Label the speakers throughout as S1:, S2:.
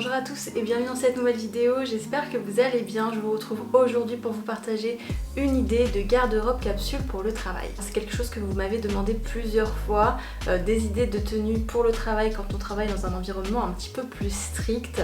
S1: Bonjour à tous et bienvenue dans cette nouvelle vidéo, j'espère que vous allez bien. Je vous retrouve aujourd'hui pour vous partager une idée de garde-robe capsule pour le travail. C'est quelque chose que vous m'avez demandé plusieurs fois, des idées de tenue pour le travail quand on travaille dans un environnement un petit peu plus strict.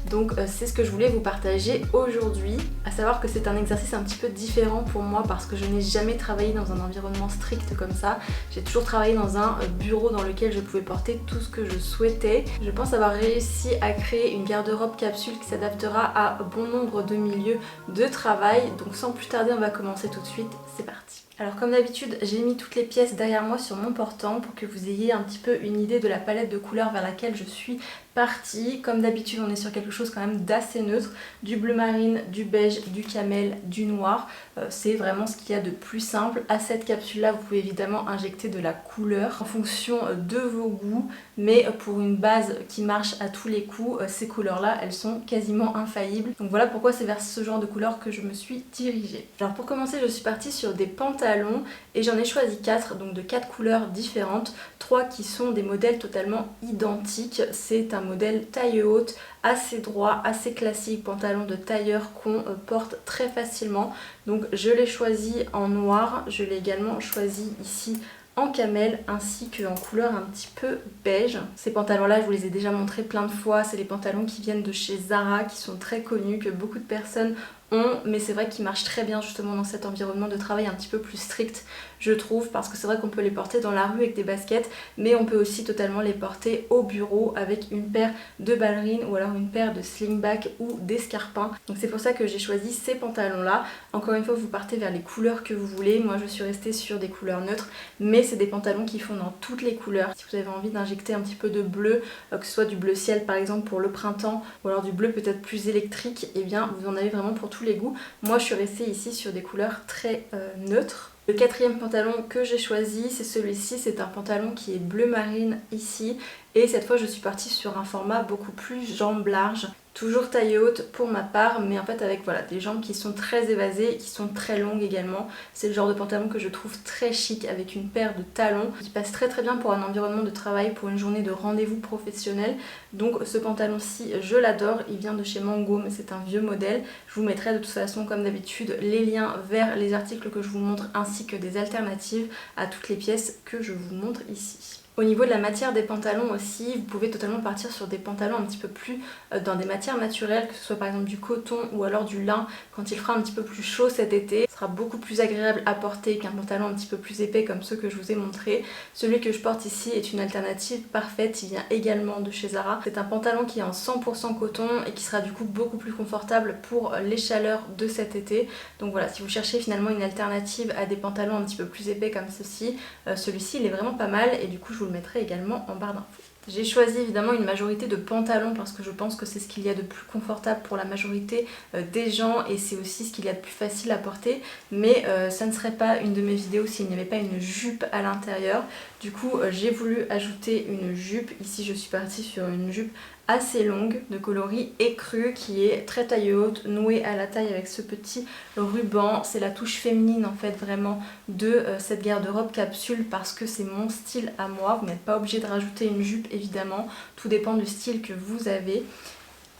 S1: Donc c'est ce que je voulais vous partager aujourd'hui, à savoir que c'est un exercice un petit peu différent pour moi parce que je n'ai jamais travaillé dans un environnement strict comme ça. J'ai toujours travaillé dans un bureau dans lequel je pouvais porter tout ce que je souhaitais. Je pense avoir réussi à créer une garde-robe capsule qui s'adaptera à bon nombre de milieux de travail. Donc sans plus tarder, on va commencer tout de suite, c'est parti. Alors comme d'habitude, j'ai mis toutes les pièces derrière moi sur mon portant pour que vous ayez un petit peu une idée de la palette de couleurs vers laquelle je suis partie. Comme d'habitude, on est sur quelque chose quand même d'assez neutre, du bleu marine, du beige, du camel, du noir. C'est vraiment ce qu'il y a de plus simple. À cette capsule-là, vous pouvez évidemment injecter de la couleur en fonction de vos goûts, mais pour une base qui marche à tous les coups, ces couleurs-là, elles sont quasiment infaillibles. Donc voilà pourquoi c'est vers ce genre de couleurs que je me suis dirigée. Alors pour commencer, je suis partie sur des pantalons et j'en ai choisi 4, donc de 4 couleurs différentes, 3 qui sont des modèles totalement identiques. C'est un modèle taille haute, assez droit, assez classique, pantalon de tailleur qu'on porte très facilement. Donc je l'ai choisi en noir, je l'ai également choisi ici en camel ainsi qu'en couleur un petit peu beige. Ces pantalons là je vous les ai déjà montrés plein de fois, c'est les pantalons qui viennent de chez Zara, qui sont très connus, que beaucoup de personnes ont, mais c'est vrai qu'ils marchent très bien justement dans cet environnement de travail un petit peu plus strict, je trouve, parce que c'est vrai qu'on peut les porter dans la rue avec des baskets, mais on peut aussi totalement les porter au bureau avec une paire de ballerines ou alors une paire de slingback ou d'escarpins. Donc c'est pour ça que j'ai choisi ces pantalons là. Encore une fois, vous partez vers les couleurs que vous voulez. Moi je suis restée sur des couleurs neutres, mais c'est des pantalons qui font dans toutes les couleurs. Si vous avez envie d'injecter un petit peu de bleu, que ce soit du bleu ciel par exemple pour le printemps, ou alors du bleu peut-être plus électrique, et bien vous en avez vraiment pour tous les goûts. Moi je suis restée ici sur des couleurs très neutres. Le quatrième pantalon que j'ai choisi, c'est celui-ci, c'est un pantalon qui est bleu marine ici, et cette fois je suis partie sur un format beaucoup plus jambes larges. Toujours taille haute pour ma part, mais en fait avec voilà, des jambes qui sont très évasées et qui sont très longues également. C'est le genre de pantalon que je trouve très chic avec une paire de talons qui passe très très bien pour un environnement de travail, pour une journée de rendez-vous professionnel. Donc ce pantalon-ci, je l'adore, il vient de chez Mango, mais c'est un vieux modèle. Je vous mettrai de toute façon comme d'habitude les liens vers les articles que je vous montre ainsi que des alternatives à toutes les pièces que je vous montre ici. Au niveau de la matière des pantalons aussi, vous pouvez totalement partir sur des pantalons un petit peu plus dans des matières naturelles, que ce soit par exemple du coton ou alors du lin quand il fera un petit peu plus chaud cet été. Ce sera beaucoup plus agréable à porter qu'un pantalon un petit peu plus épais comme ceux que je vous ai montrés. Celui que je porte ici est une alternative parfaite, il vient également de chez Zara. C'est un pantalon qui est en 100% coton et qui sera du coup beaucoup plus confortable pour les chaleurs de cet été. Donc voilà, si vous cherchez finalement une alternative à des pantalons un petit peu plus épais comme ceci, celui-ci il est vraiment pas mal et du coup je vous le mettrai également en barre d'infos. J'ai choisi évidemment une majorité de pantalons parce que je pense que c'est ce qu'il y a de plus confortable pour la majorité des gens et c'est aussi ce qu'il y a de plus facile à porter, mais ça ne serait pas une de mes vidéos s'il n'y avait pas une jupe à l'intérieur. Du coup j'ai voulu ajouter une jupe. Ici je suis partie sur une jupe assez longue de coloris écru qui est très taille haute, nouée à la taille avec ce petit ruban. C'est la touche féminine en fait vraiment de cette garde-robe capsule parce que c'est mon style à moi. Vous n'êtes pas obligé de rajouter une jupe évidemment, tout dépend du style que vous avez.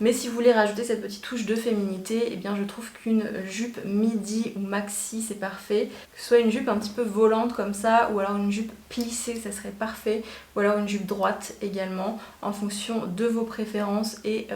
S1: Mais si vous voulez rajouter cette petite touche de féminité, eh bien je trouve qu'une jupe midi ou maxi c'est parfait. Que ce soit une jupe un petit peu volante comme ça, ou alors une jupe plissée, ça serait parfait. Ou alors une jupe droite également, en fonction de vos préférences et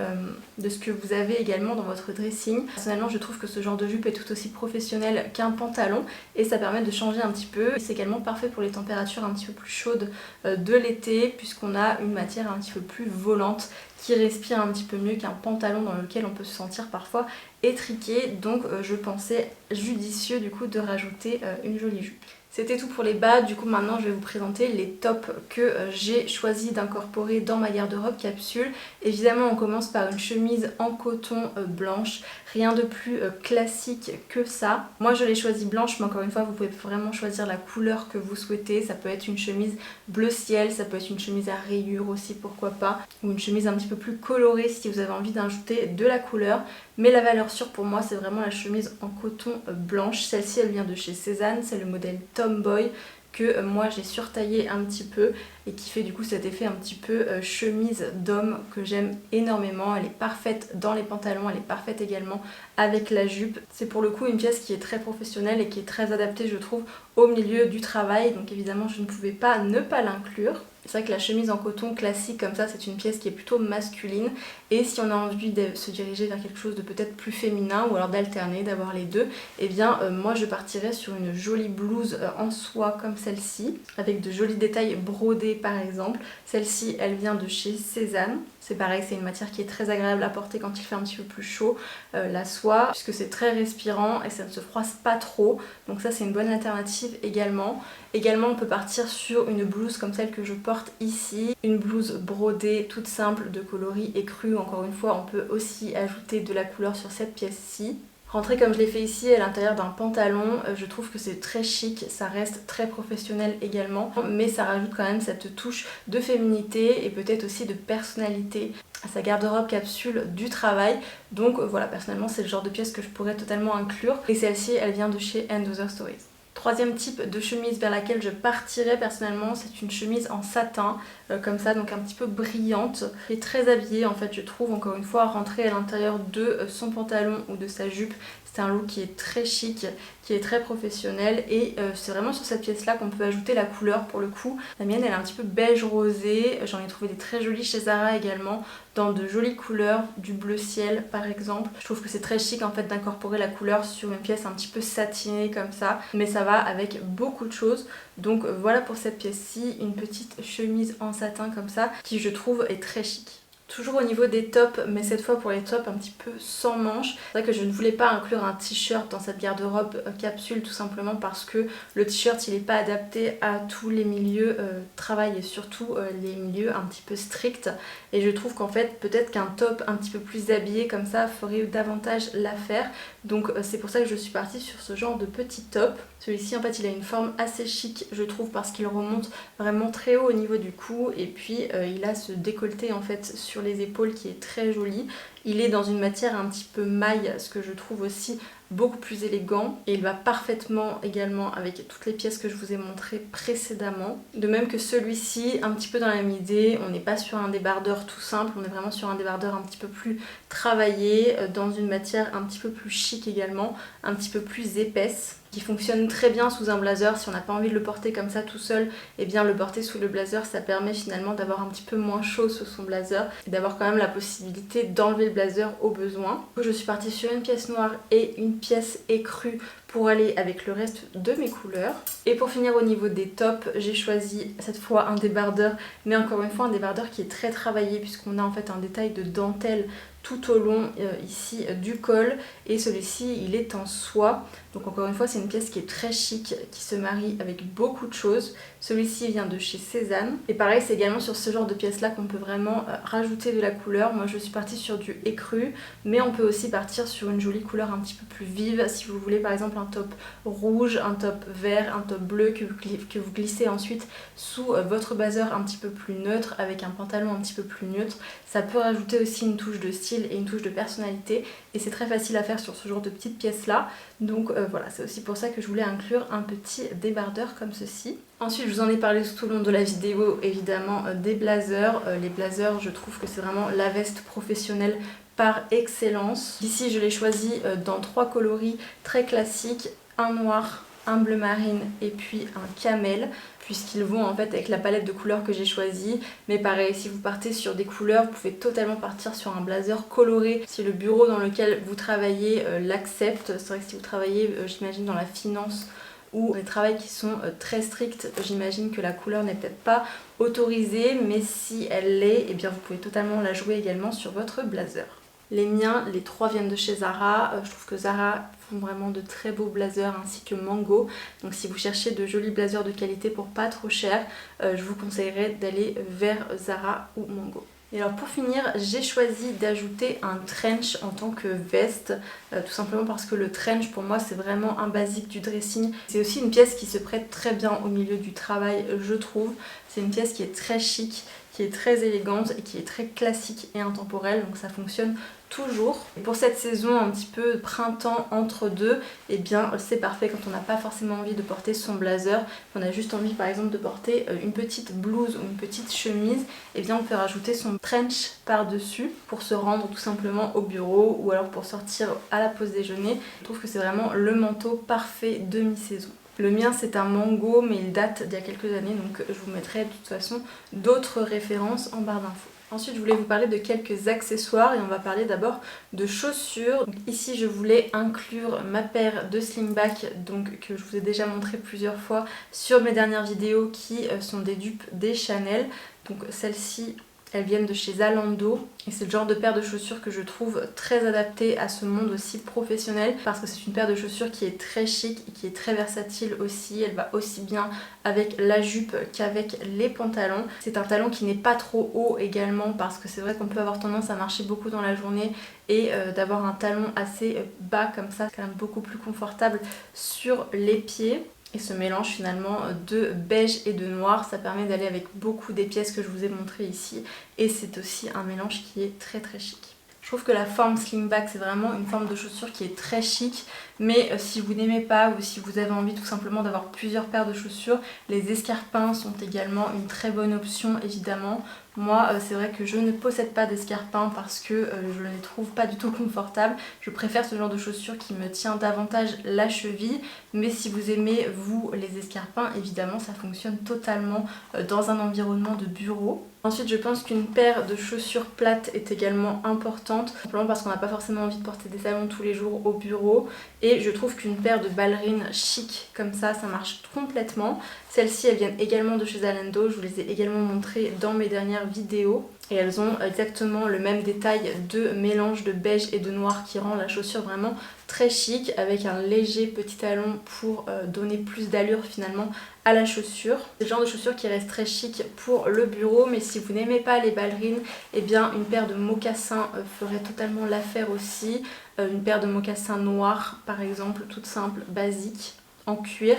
S1: de ce que vous avez également dans votre dressing. Personnellement je trouve que ce genre de jupe est tout aussi professionnel qu'un pantalon et ça permet de changer un petit peu. C'est également parfait pour les températures un petit peu plus chaudes de l'été, puisqu'on a une matière un petit peu plus volante qui respire un petit peu mieux qu'un pantalon dans lequel on peut se sentir parfois étriqué. Donc je pensais judicieux du coup de rajouter une jolie jupe. C'était tout pour les bas, du coup maintenant je vais vous présenter les tops que j'ai choisi d'incorporer dans ma garde-robe capsule. Évidemment on commence par une chemise en coton blanche, rien de plus classique que ça. Moi je l'ai choisie blanche, mais encore une fois vous pouvez vraiment choisir la couleur que vous souhaitez. Ça peut être une chemise bleu ciel, ça peut être une chemise à rayures aussi, pourquoi pas, ou une chemise un petit peu plus colorée si vous avez envie d'ajouter de la couleur. Mais la valeur sûre pour moi c'est vraiment la chemise en coton blanche. Celle-ci elle vient de chez Cézanne, c'est le modèle Tomboy que moi j'ai surtaillé un petit peu et qui fait du coup cet effet un petit peu chemise d'homme que j'aime énormément. Elle est parfaite dans les pantalons, elle est parfaite également avec la jupe. C'est pour le coup une pièce qui est très professionnelle et qui est très adaptée je trouve au milieu du travail, donc évidemment je ne pouvais pas ne pas l'inclure. C'est vrai que la chemise en coton classique comme ça, c'est une pièce qui est plutôt masculine, et si on a envie de se diriger vers quelque chose de peut-être plus féminin ou alors d'alterner, d'avoir les deux, et bien moi je partirais sur une jolie blouse en soie comme celle-ci, avec de jolis détails brodés par exemple. Celle-ci elle vient de chez Cézanne. C'est pareil, c'est une matière qui est très agréable à porter quand il fait un petit peu plus chaud, la soie, puisque c'est très respirant et ça ne se froisse pas trop. Donc ça c'est une bonne alternative également. Également on peut partir sur une blouse comme celle que je porte ici. Une blouse brodée toute simple de coloris écru. Encore une fois on peut aussi ajouter de la couleur sur cette pièce-ci. Rentrer comme je l'ai fait ici à l'intérieur d'un pantalon, je trouve que c'est très chic, ça reste très professionnel également, mais ça rajoute quand même cette touche de féminité et peut-être aussi de personnalité à sa garde-robe capsule du travail. Donc voilà, personnellement c'est le genre de pièce que je pourrais totalement inclure. Et celle-ci elle vient de chez &Other Stories. Troisième type de chemise vers laquelle je partirais personnellement, c'est une chemise en satin, comme ça, donc un petit peu brillante, qui est très habillée en fait je trouve, encore une fois, rentrer à l'intérieur de son pantalon ou de sa jupe. C'est un look qui est très chic, qui est très professionnel et c'est vraiment sur cette pièce là qu'on peut ajouter la couleur pour le coup. La mienne elle est un petit peu beige rosé, j'en ai trouvé des très jolies chez Zara également, dans de jolies couleurs, du bleu ciel par exemple. Je trouve que c'est très chic en fait d'incorporer la couleur sur une pièce un petit peu satinée comme ça, mais ça va avec beaucoup de choses. Donc voilà pour cette pièce-ci, une petite chemise en satin comme ça, qui je trouve est très chic. Toujours au niveau des tops, mais cette fois pour les tops un petit peu sans manches. C'est vrai que je ne voulais pas inclure un t-shirt dans cette garde-robe capsule, tout simplement parce que le t-shirt il n'est pas adapté à tous les milieux travail et surtout les milieux un petit peu stricts. Et je trouve qu'en fait peut-être qu'un top un petit peu plus habillé comme ça ferait davantage l'affaire. Donc c'est pour ça que je suis partie sur ce genre de petit top. Celui-ci en fait il a une forme assez chic je trouve, parce qu'il remonte vraiment très haut au niveau du cou et puis il a ce décolleté en fait sur les épaules qui est très joli. Il est dans une matière un petit peu maille, ce que je trouve aussi beaucoup plus élégant, et il va parfaitement également avec toutes les pièces que je vous ai montrées précédemment. De même que celui-ci, un petit peu dans la même idée, on n'est pas sur un débardeur tout simple, on est vraiment sur un débardeur un petit peu plus travaillé, dans une matière un petit peu plus chic également, un petit peu plus épaisse, qui fonctionne très bien sous un blazer. Si on n'a pas envie de le porter comme ça tout seul, et bien le porter sous le blazer, ça permet finalement d'avoir un petit peu moins chaud sous son blazer et d'avoir quand même la possibilité d'enlever le blazer au besoin. Je suis partie sur une pièce noire et une pièce écrue pour aller avec le reste de mes couleurs. Et pour finir au niveau des tops, j'ai choisi cette fois un débardeur, mais encore une fois un débardeur qui est très travaillé puisqu'on a en fait un détail de dentelle tout au long ici du col, et celui-ci il est en soie. Donc encore une fois c'est une pièce qui est très chic, qui se marie avec beaucoup de choses. Celui-ci vient de chez Cézanne et pareil c'est également sur ce genre de pièces là qu'on peut vraiment rajouter de la couleur. Moi je suis partie sur du écru, mais on peut aussi partir sur une jolie couleur un petit peu plus vive si vous voulez, par exemple un top rouge, un top vert, un top bleu que vous glissez ensuite sous votre blazer un petit peu plus neutre avec un pantalon un petit peu plus neutre. Ça peut rajouter aussi une touche de style et une touche de personnalité, et c'est très facile à faire sur ce genre de petites pièces là. Donc voilà, c'est aussi pour ça que je voulais inclure un petit débardeur comme ceci. Ensuite je vous en ai parlé tout au long de la vidéo évidemment des blazers. Les blazers je trouve que c'est vraiment la veste professionnelle par excellence. Ici je l'ai choisi dans 3 coloris très classiques, un noir, un bleu marine et puis un camel, puisqu'ils vont en fait avec la palette de couleurs que j'ai choisie. Mais pareil, si vous partez sur des couleurs, vous pouvez totalement partir sur un blazer coloré si le bureau dans lequel vous travaillez l'accepte. C'est vrai que si vous travaillez j'imagine dans la finance ou des travails qui sont très stricts, j'imagine que la couleur n'est peut-être pas autorisée, mais si elle l'est, eh bien vous pouvez totalement la jouer également sur votre blazer. Les miens, les 3 viennent de chez Zara. Je trouve que Zara font vraiment de très beaux blazers, ainsi que Mango. Donc si vous cherchez de jolis blazers de qualité pour pas trop cher, je vous conseillerais d'aller vers Zara ou Mango. Et alors pour finir, j'ai choisi d'ajouter un trench en tant que veste, tout simplement parce que le trench pour moi c'est vraiment un basique du dressing. C'est aussi une pièce qui se prête très bien au milieu du travail je trouve. C'est une pièce qui est très chic, qui est très élégante et qui est très classique et intemporelle, donc ça fonctionne toujours. Et pour cette saison un petit peu printemps entre deux, et bien c'est parfait quand on n'a pas forcément envie de porter son blazer, on a juste envie par exemple de porter une petite blouse ou une petite chemise, et bien on peut rajouter son trench par-dessus pour se rendre tout simplement au bureau ou alors pour sortir à la pause déjeuner. Je trouve que c'est vraiment le manteau parfait de mi-saison. Le mien c'est un mango mais il date d'il y a quelques années, donc je vous mettrai de toute façon d'autres références en barre d'infos. Ensuite je voulais vous parler de quelques accessoires et on va parler d'abord de chaussures. Donc, ici je voulais inclure ma paire de slingback donc, que je vous ai déjà montré plusieurs fois sur mes dernières vidéos qui sont des dupes des Chanel. Donc celles-ci elles viennent de chez Zalando et c'est le genre de paire de chaussures que je trouve très adaptée à ce monde aussi professionnel parce que c'est une paire de chaussures qui est très chic et qui est très versatile aussi. Elle va aussi bien avec la jupe qu'avec les pantalons. C'est un talon qui n'est pas trop haut également parce que c'est vrai qu'on peut avoir tendance à marcher beaucoup dans la journée et d'avoir un talon assez bas comme ça, c'est quand même beaucoup plus confortable sur les pieds. Et ce mélange finalement de beige et de noir, ça permet d'aller avec beaucoup des pièces que je vous ai montrées ici. Et c'est aussi un mélange qui est très très chic. Je trouve que la forme slingback c'est vraiment une forme de chaussure qui est très chic. Mais si vous n'aimez pas ou si vous avez envie tout simplement d'avoir plusieurs paires de chaussures, les escarpins sont également une très bonne option évidemment. Moi c'est vrai que je ne possède pas d'escarpins parce que je ne les trouve pas du tout confortables. Je préfère ce genre de chaussures qui me tient davantage la cheville. Mais si vous aimez vous les escarpins, évidemment ça fonctionne totalement dans un environnement de bureau. Ensuite je pense qu'une paire de chaussures plates est également importante, simplement parce qu'on n'a pas forcément envie de porter des talons tous les jours au bureau. Et je trouve qu'une paire de ballerines chic comme ça marche complètement. Celles-ci elles viennent également de chez Zalando, je vous les ai également montrées dans mes dernières vidéos. Et elles ont exactement le même détail de mélange de beige et de noir qui rend la chaussure vraiment très chic avec un léger petit talon pour donner plus d'allure finalement à la chaussure. C'est le genre de chaussure qui reste très chic pour le bureau, mais si vous n'aimez pas les ballerines, eh bien une paire de mocassins ferait totalement l'affaire aussi. Une paire de mocassins noirs par exemple, toute simple, basique, en cuir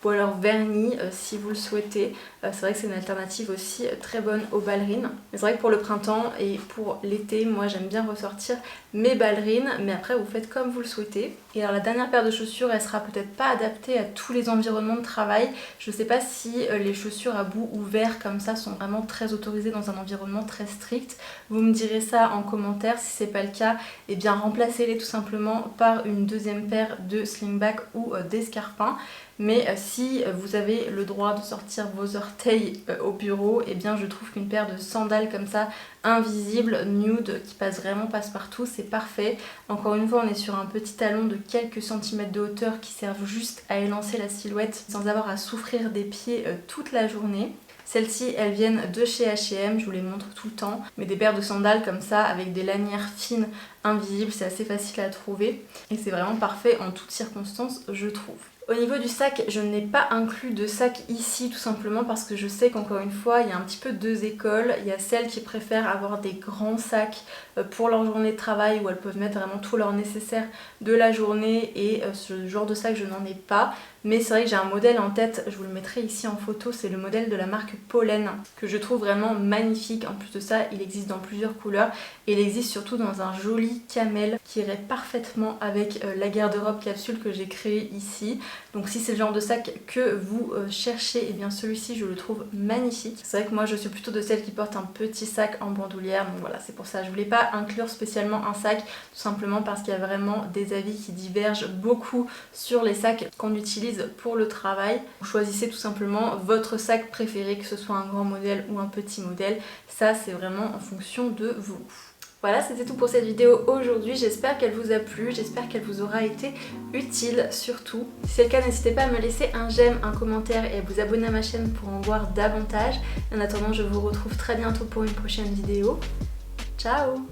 S1: ou alors vernis si vous le souhaitez. C'est vrai que c'est une alternative aussi très bonne aux ballerines. Mais c'est vrai que pour le printemps et pour l'été, moi j'aime bien ressortir mes ballerines, mais après vous faites comme vous le souhaitez. Et alors la dernière paire de chaussures, elle sera peut-être pas adaptée à tous les environnements de travail. Je sais pas si les chaussures à bout ouvert comme ça sont vraiment très autorisées dans un environnement très strict. Vous me direz ça en commentaire. Si c'est pas le cas, eh bien remplacez-les tout simplement par une deuxième paire de slingback ou d'escarpins. Mais si vous avez le droit de sortir vos orteils au bureau, eh bien je trouve qu'une paire de sandales comme ça, invisibles, nude, qui passe vraiment passe-partout, c'est parfait. Encore une fois, on est sur un petit talon de quelques centimètres de hauteur qui servent juste à élancer la silhouette sans avoir à souffrir des pieds toute la journée. Celles-ci, elles viennent de chez H&M, je vous les montre tout le temps. Mais des paires de sandales comme ça, avec des lanières fines, invisibles, c'est assez facile à trouver. Et c'est vraiment parfait en toutes circonstances, je trouve. Au niveau du sac, je n'ai pas inclus de sac ici tout simplement parce que je sais qu'encore une fois il y a un petit peu deux écoles. Il y a celles qui préfèrent avoir des grands sacs pour leur journée de travail où elles peuvent mettre vraiment tout leur nécessaire de la journée et ce genre de sac je n'en ai pas. Mais c'est vrai que j'ai un modèle en tête, je vous le mettrai ici en photo, c'est le modèle de la marque Pollen que je trouve vraiment magnifique. En plus de ça, il existe dans plusieurs couleurs et il existe surtout dans un joli camel qui irait parfaitement avec la garde-robe capsule que j'ai créée ici. Donc si c'est le genre de sac que vous cherchez, et bien celui-ci je le trouve magnifique. C'est vrai que moi je suis plutôt de celles qui portent un petit sac en bandoulière, donc voilà, c'est pour ça. Je voulais pas inclure spécialement un sac, tout simplement parce qu'il y a vraiment des avis qui divergent beaucoup sur les sacs qu'on utilise pour le travail. Vous choisissez tout simplement votre sac préféré, que ce soit un grand modèle ou un petit modèle. Ça c'est vraiment en fonction de vous. Voilà, c'était tout pour cette vidéo aujourd'hui. J'espère qu'elle vous a plu, j'espère qu'elle vous aura été utile surtout. Si c'est le cas, n'hésitez pas à me laisser un j'aime, un commentaire et à vous abonner à ma chaîne pour en voir davantage. En attendant, je vous retrouve très bientôt pour une prochaine vidéo. Ciao!